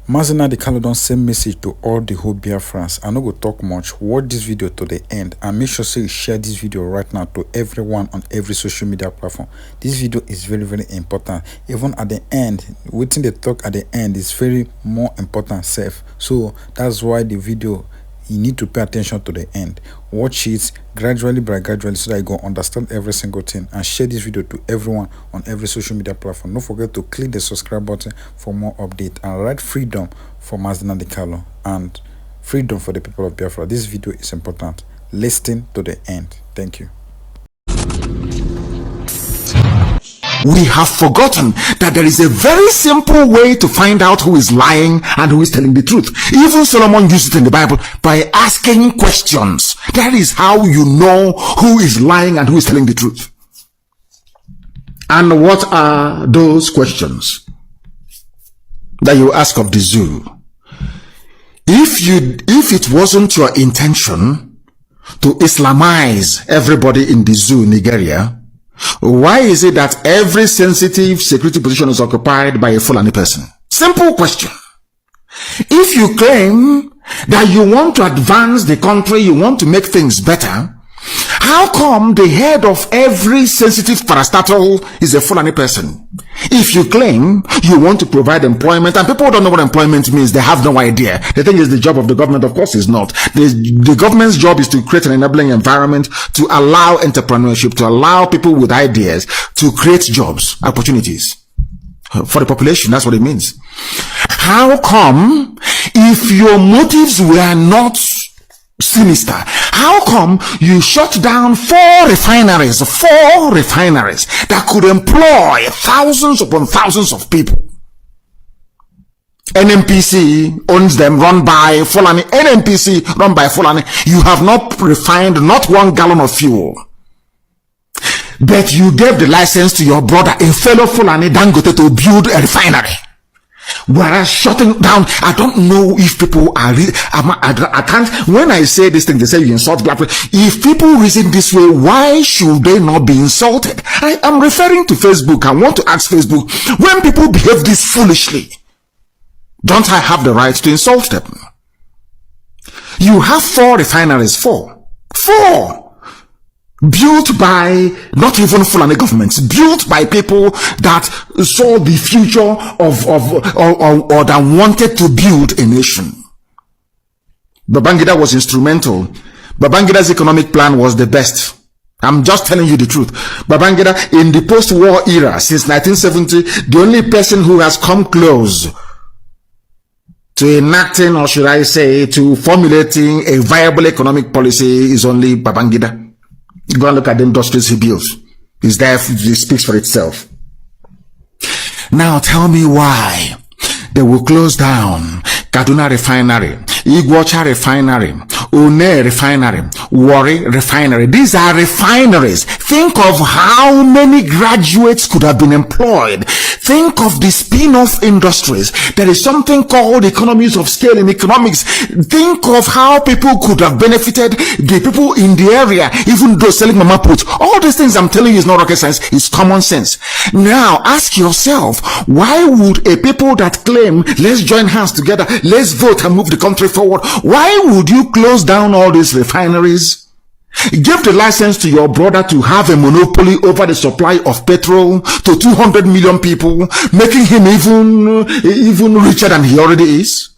Nnamdi don't send message to all the whole Biafrans. I no go talk much. Watch this video to the end and make sure say you share this video right now to everyone on every social media platform. This video is very, very important. Even at the end, waiting the talk at the end is very more important self. So that's why the video, you need to pay attention to the end. Watch it gradually by gradually so that you go understand every single thing, and share this video to everyone on every social media platform. Don't forget to click the subscribe button for more update, and write freedom for Nnamdi and freedom for the people of Biafra. This video is important. Listen to the end. Thank you. We have forgotten that there is a very simple way to find out who is lying and who is telling the truth. Even Solomon used it in the Bible by asking questions. That is how you know who is lying and who is telling the truth. And what are those questions that you ask of the zoo? If it wasn't your intention to Islamize everybody in the zoo, Nigeria, why is it that every sensitive security position is occupied by a Fulani person? Simple question. If you claim that you want to advance the country, you want to make things better, how come the head of every sensitive parastatal is a Fulani person? If you claim you want to provide employment, and people don't know what employment means, they have no idea. The thing is, the job of the government, of course, is not. The government's job is to create an enabling environment, to allow entrepreneurship, to allow people with ideas to create jobs, opportunities for the population. That's what it means. How come, if your motives were not sinister, how come you shut down four refineries that could employ thousands upon thousands of people? NNPC owns them, run by Fulani. NNPC run by Fulani. You have not refined not 1 gallon of fuel, but you gave the license to your brother, a fellow Fulani Dangote, to build a refinery. Whereas shutting down, I don't know if people are, I can't, when I say this thing, they say you insult Biafra. If people reason this way, why should they not be insulted? I am referring to Facebook. I want to ask Facebook, when people behave this foolishly, don't I have the right to insult them? You have 4 refineries, 4. Built by not even Fulani governments, built by people that saw the future or that wanted to build a nation. Babangida was instrumental. Babangida's economic plan was the best. I'm just telling you the truth. Babangida, in the post-war era, since 1970, the only person who has come close to enacting, or should I say, to formulating a viable economic policy is only Babangida. Go and look at the industries he builds. It's there, it speaks for itself. Now tell me why they will close down Kaduna Refinery, Iguacha Refinery, Une Refinery, Warri Refinery. These are refineries. Think of how many graduates could have been employed. Think of the spin-off industries. There is something called economies of scale in economics. Think of how people could have benefited, the people in the area, even though selling mama put. All these things I'm telling you is not rocket science, it's common sense. Now ask yourself, why would a people that claim, let's join hands together, let's vote and move the country forward, why would you close down all these refineries? Give the license to your brother to have a monopoly over the supply of petrol to 200 million people, making him even richer than he already is.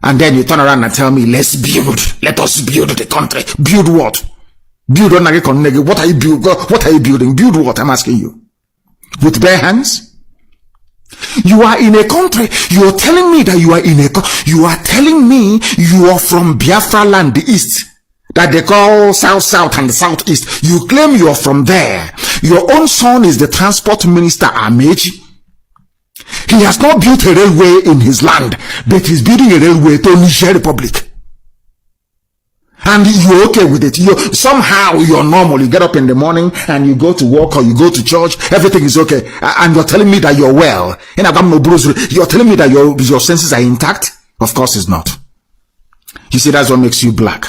And then you turn around and tell me, let us build the country. Build what? Build on what are you building? What are you building? Build what? I'm asking you. With bare hands? You are in a country, you are telling me that you are in a country, you are telling me you are from Biafra land, the east, that they call south and the southeast. You claim you are from there. Your own son is the transport minister, Amechi. He has not built a railway in his land, but he's building a railway to Niger Republic. And you're okay with it. Somehow you're normal. You get up in the morning and you go to work or you go to church. Everything is okay. And you're telling me that you're well. You're telling me that your senses are intact? Of course it's not. You see, that's what makes you black.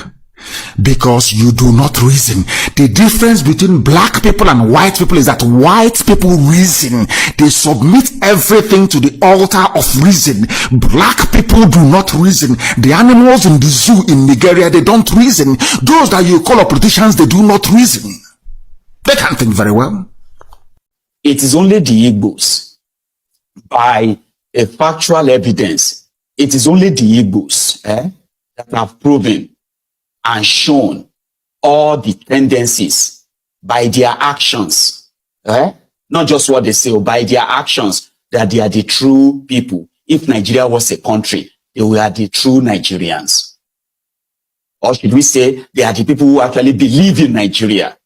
Because you do not reason. The difference between black people and white people is that white people reason. They submit everything to the altar of reason. Black people do not reason. The animals in the zoo in Nigeria, they don't reason. Those that you call politicians, they do not reason. They can't think very well. It is only the Igbos, by a factual evidence, it is only the Igbos that have proven and shown all the tendencies by their actions, not just what they say, by their actions, that they are the true people. If Nigeria was a country, they were the true Nigerians. Or should we say, they are the people who actually believe in Nigeria.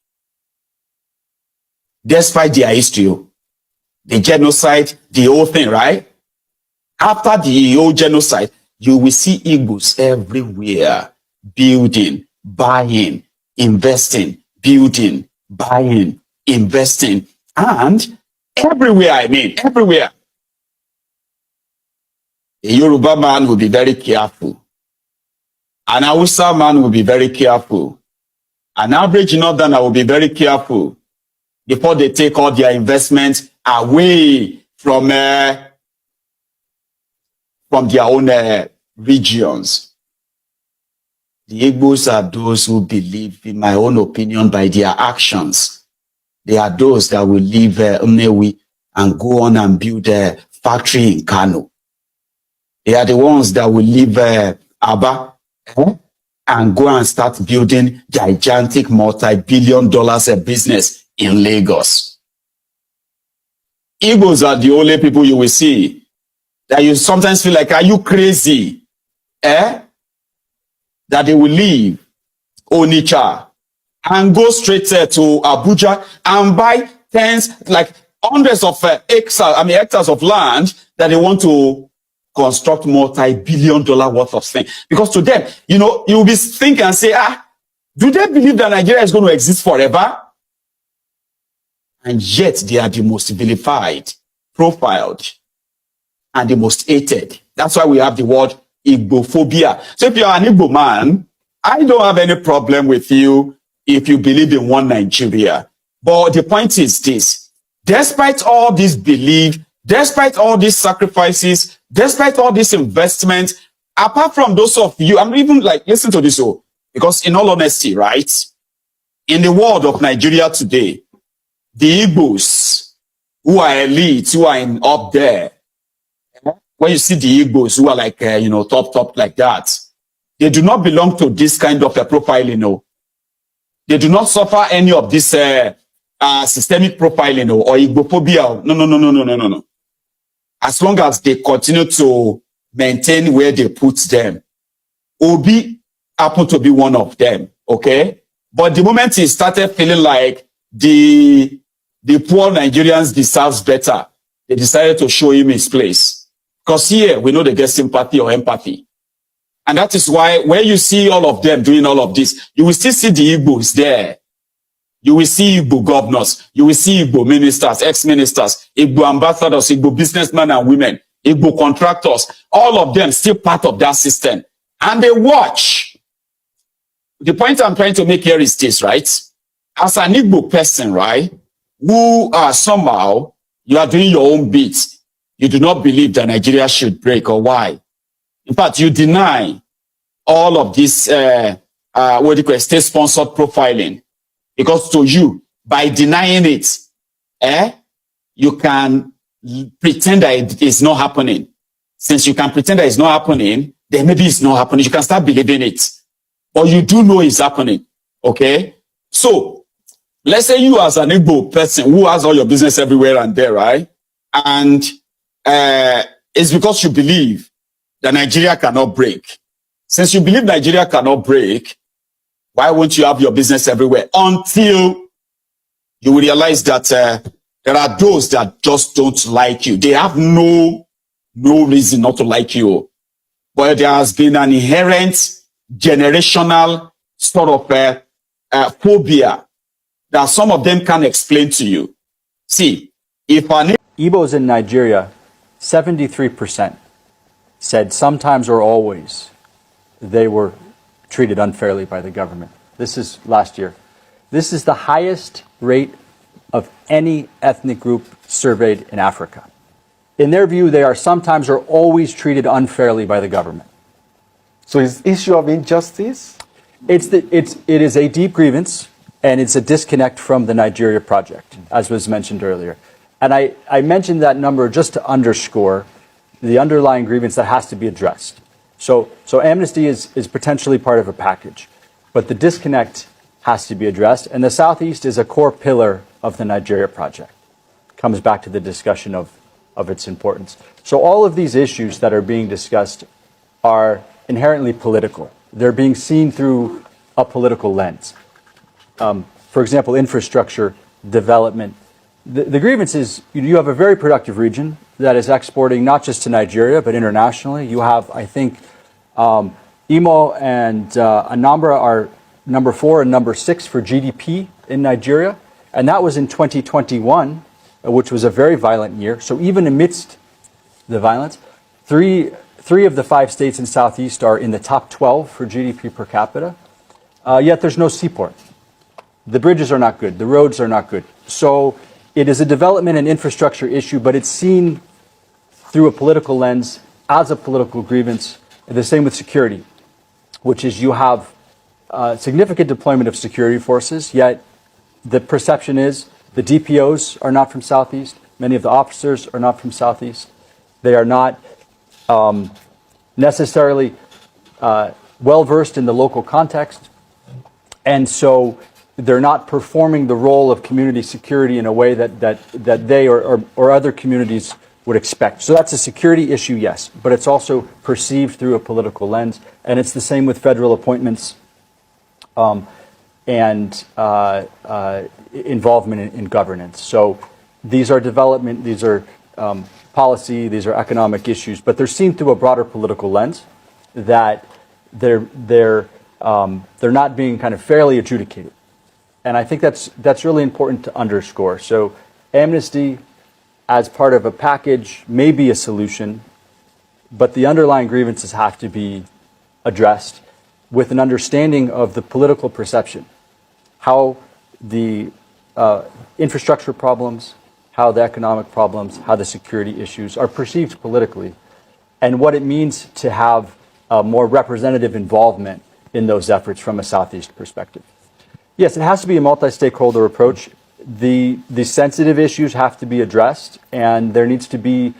Despite their history, the genocide, the whole thing, right? After the whole genocide, you will see Igbos everywhere, building, buying, investing, building, buying, investing, and everywhere, everywhere. A Yoruba man will be very careful. An Hausa man will be very careful. An average Northerner will be very careful before they take all their investments away from their own regions. The Igbos are those who believe, in my own opinion, by their actions. They are those that will leave Nnewi and go on and build a factory in Kanu. They are the ones that will leave Aba and go and start building gigantic multi-billion-dollar business in Lagos. Igbos are the only people you will see that you sometimes feel like, are you crazy? That they will leave Onitsha and go straight to Abuja and buy hundreds of hectares of land that they want to construct multi-billion-dollar worth of things. Because to them, you'll be thinking and say, do they believe that Nigeria is going to exist forever? And yet they are the most vilified, profiled, and the most hated. That's why we have the word Igbophobia. So if you're an Igbo man, I don't have any problem with you if you believe in one Nigeria. But the point is this: despite all this belief, despite all these sacrifices, despite all this investment, apart from those of you, I'm even listen to this, because in all honesty, right, in the world of Nigeria today, the Igbos who are elite, who are up there, when you see the Igbos who are top like that, they do not belong to this kind of a profiling. They do not suffer any of this systemic profiling or Igbophobia. No. As long as they continue to maintain where they put them. Obi happened to be one of them, okay? But the moment he started feeling like the poor Nigerians deserves better, they decided to show him his place. Because here, we know they get sympathy or empathy. And that is why when you see all of them doing all of this, you will still see the Igbos there. You will see Igbo governors. You will see Igbo ministers, ex-ministers, Igbo ambassadors, Igbo businessmen and women, Igbo contractors, all of them still part of that system. And they watch. The point I'm trying to make here is this, right? As an Igbo person, right, who somehow you are doing your own bit, you do not believe that Nigeria should break, or why? In fact, you deny all of this state-sponsored profiling, because to you, by denying it, you can pretend that it is not happening. Since you can pretend that it's not happening, then maybe it's not happening. You can start believing it. But you do know it's happening. Okay? So, let's say you as an Igbo person who has all your business everywhere and there, right? And it's because you believe that Nigeria cannot break. Since you believe Nigeria cannot break, why won't you have your business everywhere? Until you will realize that there are those that just don't like you. They have no reason not to like you. But there has been an inherent generational sort of phobia that some of them can explain to you. See, if an Igbos in Nigeria, 73% said sometimes or always they were treated unfairly by the government. This is last year. This is the highest rate of any ethnic group surveyed in Africa. In their view, they are sometimes or always treated unfairly by the government. So it's issue of injustice? It is a deep grievance, and it's a disconnect from the Nigeria project, as was mentioned earlier. And I mentioned that number just to underscore the underlying grievance that has to be addressed. So amnesty is potentially part of a package, but the disconnect has to be addressed, and the Southeast is a core pillar of the Nigeria project. Comes back to the discussion of its importance. So all of these issues that are being discussed are inherently political. They're being seen through a political lens. For example, infrastructure development. The grievance is you have a very productive region that is exporting not just to Nigeria, but internationally. You have, I think, Imo and Anambra are number 4 and number 6 for GDP in Nigeria. And that was in 2021, which was a very violent year. So even amidst the violence, three of the 5 states in Southeast are in the top 12 for GDP per capita. Yet there's no seaport. The bridges are not good. The roads are not good. So it is a development and infrastructure issue, but it's seen through a political lens as a political grievance. The same with security, which is you have significant deployment of security forces, yet the perception is the DPOs are not from Southeast. Many of the officers are not from Southeast. They are not necessarily well-versed in the local context. And so they're not performing the role of community security in a way that they or other communities would expect. So that's a security issue, yes, but it's also perceived through a political lens. And it's the same with federal appointments and involvement in governance. So these are development, these are policy, these are economic issues, but they're seen through a broader political lens that they're not being kind of fairly adjudicated. And I think that's really important to underscore. So amnesty as part of a package may be a solution, but the underlying grievances have to be addressed with an understanding of the political perception, how the infrastructure problems, how the economic problems, how the security issues are perceived politically, and what it means to have a more representative involvement in those efforts from a Southeast perspective. Yes, it has to be a multi-stakeholder approach. The sensitive issues have to be addressed, and there needs to be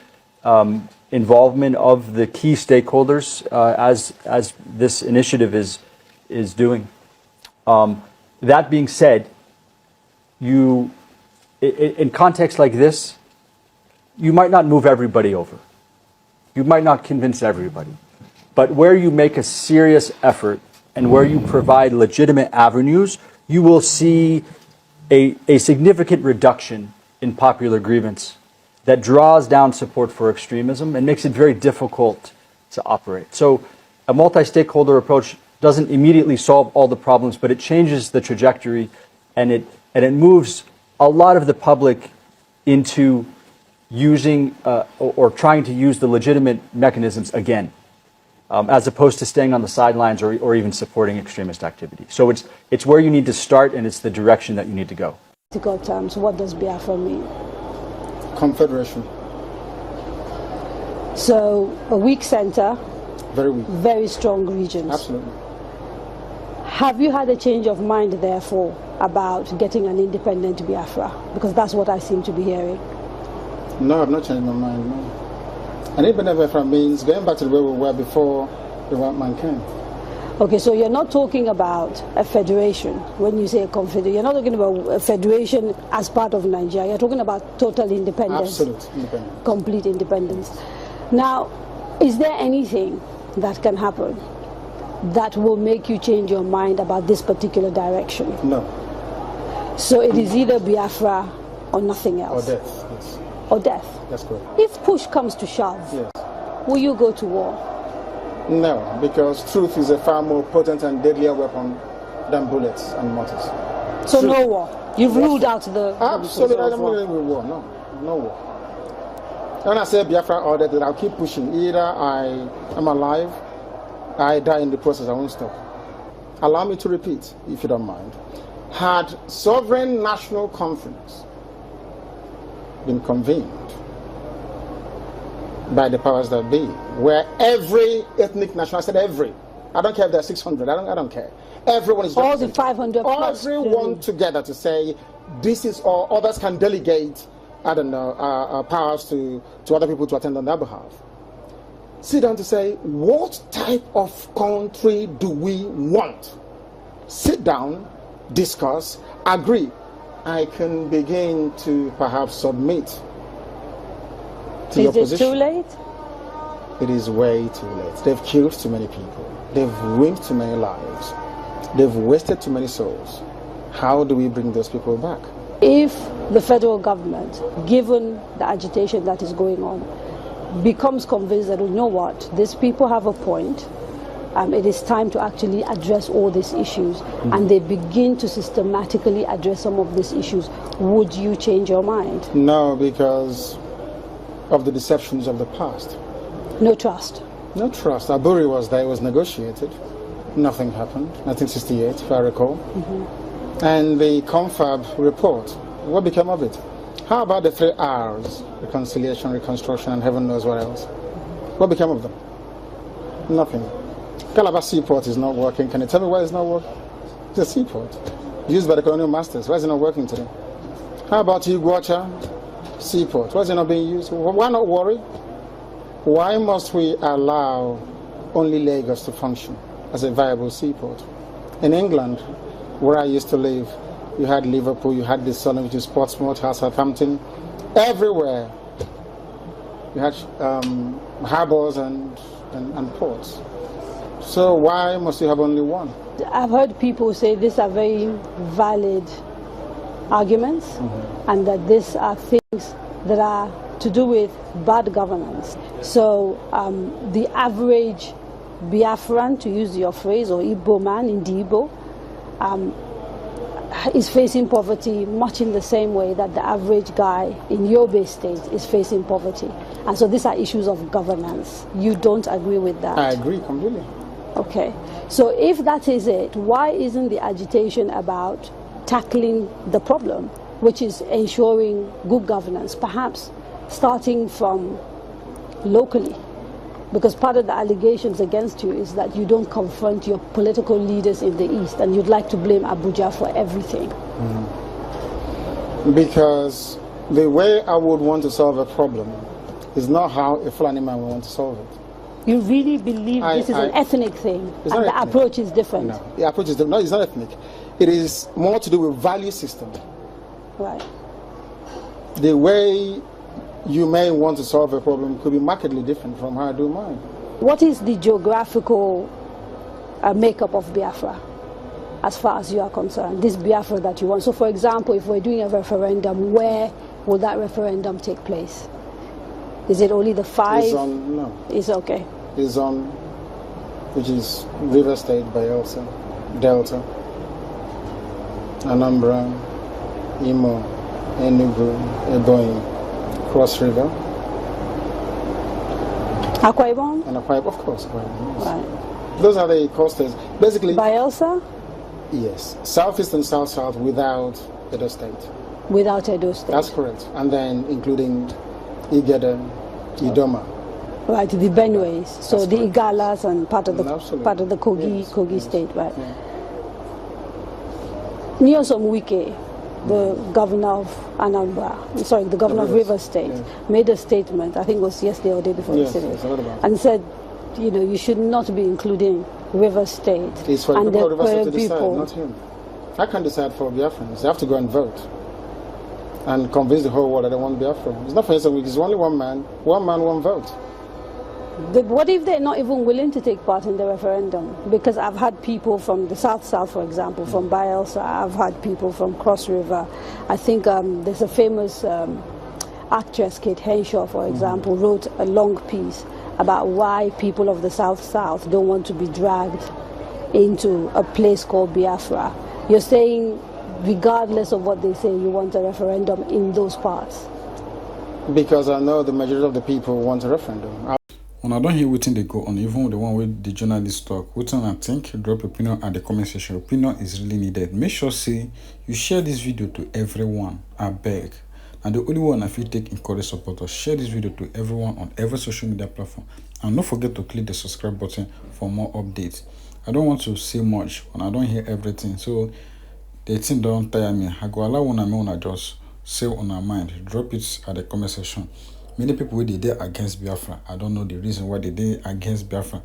involvement of the key stakeholders as this initiative is doing. That being said, in contexts like this, you might not move everybody over. You might not convince everybody. But where you make a serious effort and where you provide legitimate avenues, you will see a significant reduction in popular grievance that draws down support for extremism and makes it very difficult to operate. So a multi-stakeholder approach doesn't immediately solve all the problems, but it changes the trajectory, and it moves a lot of the public into using or trying to use the legitimate mechanisms again, as opposed to staying on the sidelines or even supporting extremist activity. So it's where you need to start, and it's the direction that you need to go. In practical terms, what does Biafra mean? Confederation. So a weak center, Very weak. very strong regions. Absolutely. Have you had a change of mind, therefore, about getting an independent Biafra? Because that's what I seem to be hearing. No, I've not changed my mind, no. An independent Biafra means going back to the way we were before the white man came. Okay, so you're not talking about a federation when you say a confederation. You're not talking about a federation as part of Nigeria. You're talking about total independence. Absolute independence. Complete independence. Now, is there anything that can happen that will make you change your mind about this particular direction? No. So it is either Biafra or nothing Or else? death, yes. Or death? That's correct. If push comes to shove, Yes. will you go to war? No, because truth is a far more potent and deadlier weapon than bullets and mortars. So Truth. no war? You've ruled out the... Absolutely, I the don't believe in war, no. No war. When I say Biafra or death, I'll keep pushing. Either I am alive, I die in the process, I won't stop. allow me to repeat, if you don't mind, had sovereign national conference been convened by the powers that be, where every ethnic national, I said every, I don't care if there are 600, I don't care. Everyone is all the 500 plus. Everyone together to say, this is all, others can delegate, I don't know, powers to other people to attend on their behalf. Sit down to say, what type of country do we want? Sit down, discuss, agree. I can begin to perhaps submit to your position. Is it too late? It is way too late. They've killed too many people. They've ruined too many lives. They've wasted too many souls. How do we bring those people back? If the federal government, given the agitation that is going on, becomes convinced that, you know what, these people have a point, it is time to actually address all these issues, and they begin to systematically address some of these issues, would you change your mind? No, because of the deceptions of the past. No trust. No trust. Aburi was there, it was negotiated. Nothing happened. 1968, if I recall. And the confab report, what became of it? How about the 3 R's? Reconciliation, reconstruction, and heaven knows what else. What became of them? Nothing. Calabar Seaport is not working. Can you tell me why it's not working? It's a seaport used by the colonial masters. Why is it not working today? How about Iguacha Seaport? Why is it not being used? Why not worry? Why must we allow only Lagos to function as a viable seaport? In England, where I used to live, you had Liverpool, you had the Southern, which is Portsmouth, Southampton, everywhere. You had harbors and ports. So why must you have only one? I've heard people say these are very valid arguments, and that these are things that are to do with bad governance. So the average Biafran, to use your phrase, or Igbo man in the Igbo, is facing poverty much in the same way that the average guy in Yobe State is facing poverty. And so these are issues of governance. You don't agree with that? I agree completely. Okay. So if that is it, why isn't the agitation about tackling the problem, which is ensuring good governance, perhaps starting from locally? Because part of the allegations against you is that you don't confront your political leaders in the East, and you'd like to blame Abuja for everything. Because the way I would want to solve a problem is not how a Fulani man would want to solve it. You really believe this is an ethnic thing, and the approach is different? No, the approach is different. No, it's not ethnic. It is more to do with value system. Right. The way you may want to solve a problem could be markedly different from how I do mine. What is the geographical makeup of Biafra, as far as you are concerned, this Biafra that you want? So for example, if we're doing a referendum, where will that referendum take place? Is it only the 5? It's on, no. It's okay. It's on, which is River State, Bayelsa, Delta, Anambra, Imo, Enugu, Ebonyi, Cross River. Akwa Ibom? And Akwa Ibom, of course, Akwa Ibom, yes. Right. Those are the coasters. Basically, Bayelsa? Yes. Southeast and South-South without Edo State. Without Edo State. That's correct. And then including Igede, Idoma. Right, the Benues. So That's the correct. Igalas and part of the Kogi, Yes, Kogi yes, State, right? yeah. Nyesom Wike, the governor of Anambra, sorry, the governor of River State, made a statement, I think it was yesterday or the day before yesterday, yes, I heard about it. and said, you know, you should not be including River State. It's for the and people of River State to decide, people. not him. I can't decide for Biafrans. They have to go and vote and convince the whole world that they want Biafra. It's not for instance, it's only one man, one vote. What if they're not even willing to take part in the referendum? Because I've had people from the South, for example, from Bayelsa. I've had people from Cross River. I think there's a famous actress, Kate Henshaw, for example, wrote a long piece about why people of the South don't want to be dragged into a place called Biafra. You're saying, regardless of what they say, you want a referendum in those parts? Because I know the majority of the people want a referendum. When I don't hear wetin they go on, even the one with the journalist talk, wetin I think, drop opinion at the comment section. Opinion is really needed. Make sure say you share this video to everyone. I beg. And the only one I feel take encourage supporters, share this video to everyone on every social media platform. And don't forget to click the subscribe button for more updates. I don't want to say much when I don't hear everything. So the thing don't tire me. I go allow one just say on our mind. Drop it at the comment section. Many people they there against Biafra. I don't know the reason why they against Biafra.